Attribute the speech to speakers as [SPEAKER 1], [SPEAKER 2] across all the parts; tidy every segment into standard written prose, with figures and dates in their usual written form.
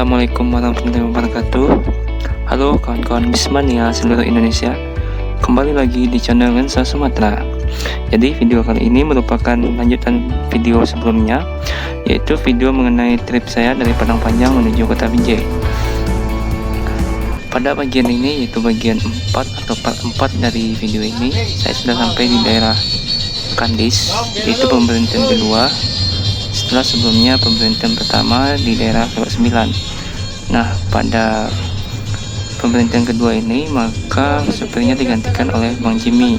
[SPEAKER 1] Assalamualaikum warahmatullahi wabarakatuh. Halo kawan-kawan Bismania seluruh Indonesia. Kembali lagi di channel Lensa Sumatera. Jadi video kali ini merupakan lanjutan video sebelumnya, yaitu video mengenai trip saya dari Padang Panjang menuju Kota Binjai. Pada bagian ini, yaitu bagian 4 atau part 4 dari video ini, saya sudah sampai di daerah Kandis, yaitu pemberhentian kedua setelah sebelumnya pemberhentian pertama di daerah Kelok 9. Nah, pada pemberhentian kedua ini maka supirnya digantikan oleh Bang Jimmy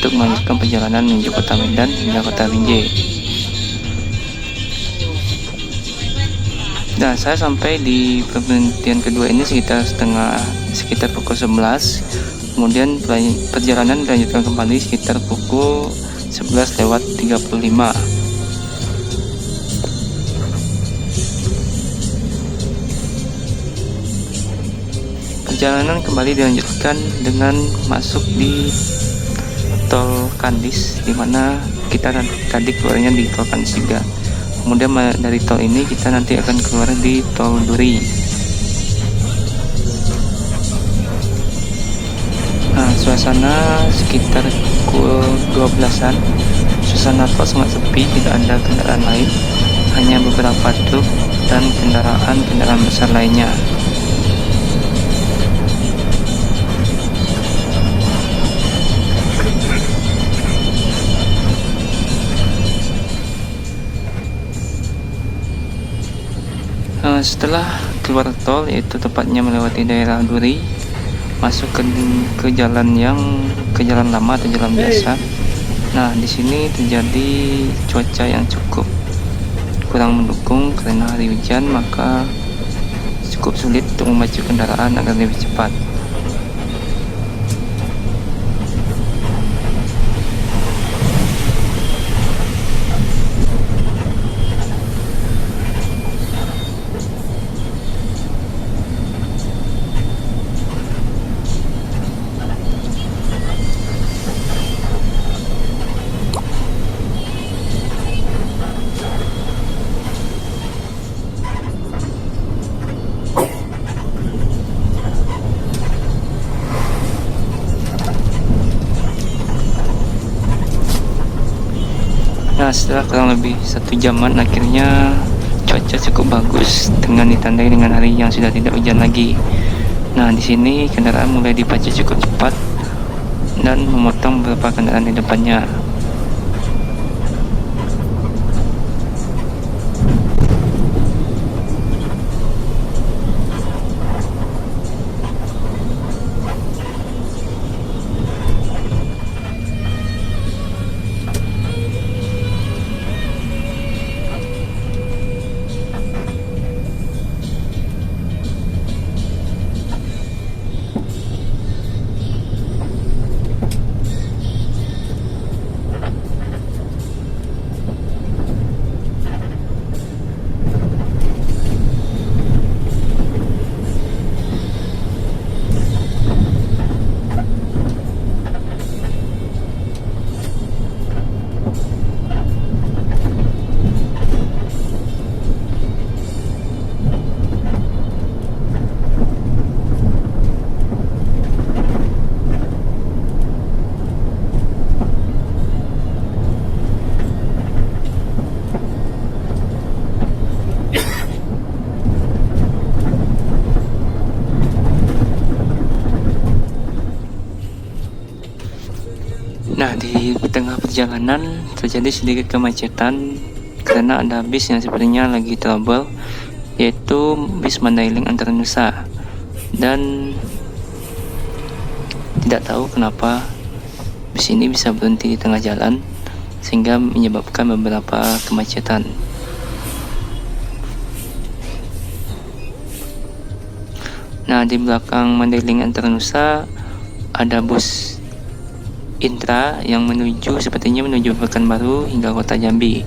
[SPEAKER 1] untuk melanjutkan perjalanan menuju Kota Medan hingga Kota Binjai. Nah, saya sampai di pemberhentian kedua ini sekitar pukul 11. Kemudian perjalanan dilanjutkan kembali sekitar pukul 11:35. Perjalanan kembali dilanjutkan dengan masuk di tol Kandis, dimana kita tadi keluarnya di tol Kandis juga. Kemudian dari tol ini kita nanti akan keluar di tol Duri. Nah, suasana sekitar pukul 12-an, suasana tol sangat sepi, tidak ada kendaraan lain, hanya beberapa truk dan kendaraan besar lainnya. Setelah keluar tol, yaitu tepatnya melewati daerah Duri, masuk ke jalan lama atau jalan biasa. Nah, di sini terjadi cuaca yang cukup kurang mendukung karena hari hujan, maka cukup sulit untuk memacu kendaraan agar lebih cepat. Nah, setelah kurang lebih 1 jaman, akhirnya cuaca cukup bagus dengan ditandai dengan hari yang sudah tidak hujan lagi. Nah, di sini kendaraan mulai dipacu cukup cepat dan memotong beberapa kendaraan di depannya. Nah, di tengah perjalanan terjadi sedikit kemacetan karena ada bis yang sepertinya lagi trouble, yaitu bis Mandailing Antarnusa, dan tidak tahu kenapa bis ini bisa berhenti di tengah jalan sehingga menyebabkan beberapa kemacetan. Nah, di belakang Mandailing Antarnusa ada bus Intra yang sepertinya menuju Pekanbaru hingga Kota Jambi.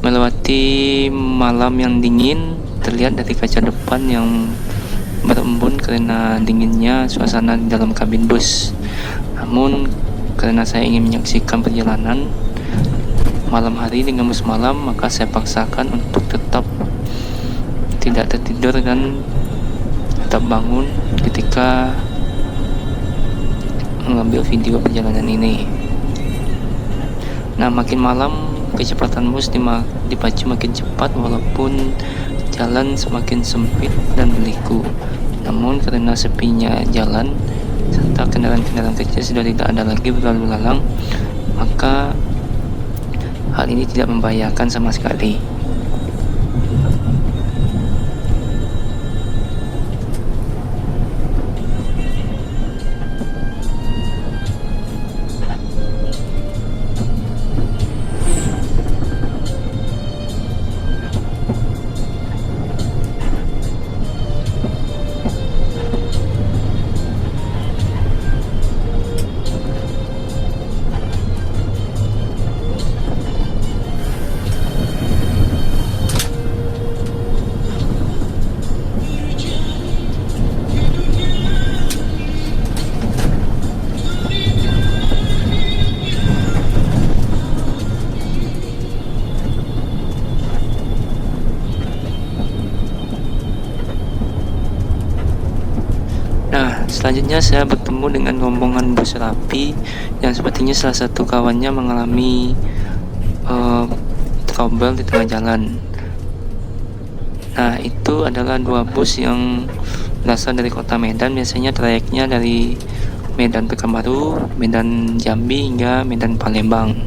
[SPEAKER 1] Melewati malam yang dingin, terlihat dari kaca depan yang berembun karena dinginnya suasana di dalam kabin bus. Namun karena saya ingin menyaksikan perjalanan malam hari dengan bus malam, maka saya paksakan untuk tetap tidak tertidur dan tetap bangun ketika mengambil video perjalanan ini. Nah, makin malam kecepatan bus dipacu makin cepat walaupun jalan semakin sempit dan berliku. Namun karena sepinya jalan serta kendaraan-kendaraan kecil sudah tidak ada lagi berlalu lalang, maka hal ini tidak membahayakan sama sekali. Nah, selanjutnya saya bertemu dengan rombongan bus Rapi yang sepertinya salah satu kawannya mengalami trouble di tengah jalan. Nah, itu adalah dua bus yang berasal dari kota Medan, biasanya trayeknya dari Medan Pekanbaru, Medan Jambi hingga Medan Palembang.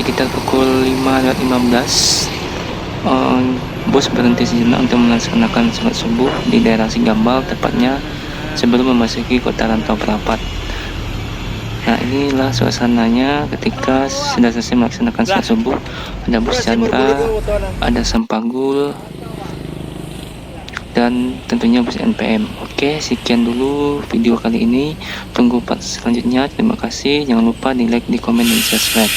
[SPEAKER 1] sekitar pukul 5:15, bus berhenti sejenak untuk melaksanakan sholat subuh di daerah Sigambal, tepatnya sebelum memasuki kota Rantau Perapat. Nah, inilah suasananya ketika sudah selesai melaksanakan sholat subuh. Ada bus Chandra, ada Sampagul, dan tentunya bus NPM. Oke, sekian dulu video kali ini. Tunggu part selanjutnya. Terima kasih. Jangan lupa di like, di komen, dan subscribe.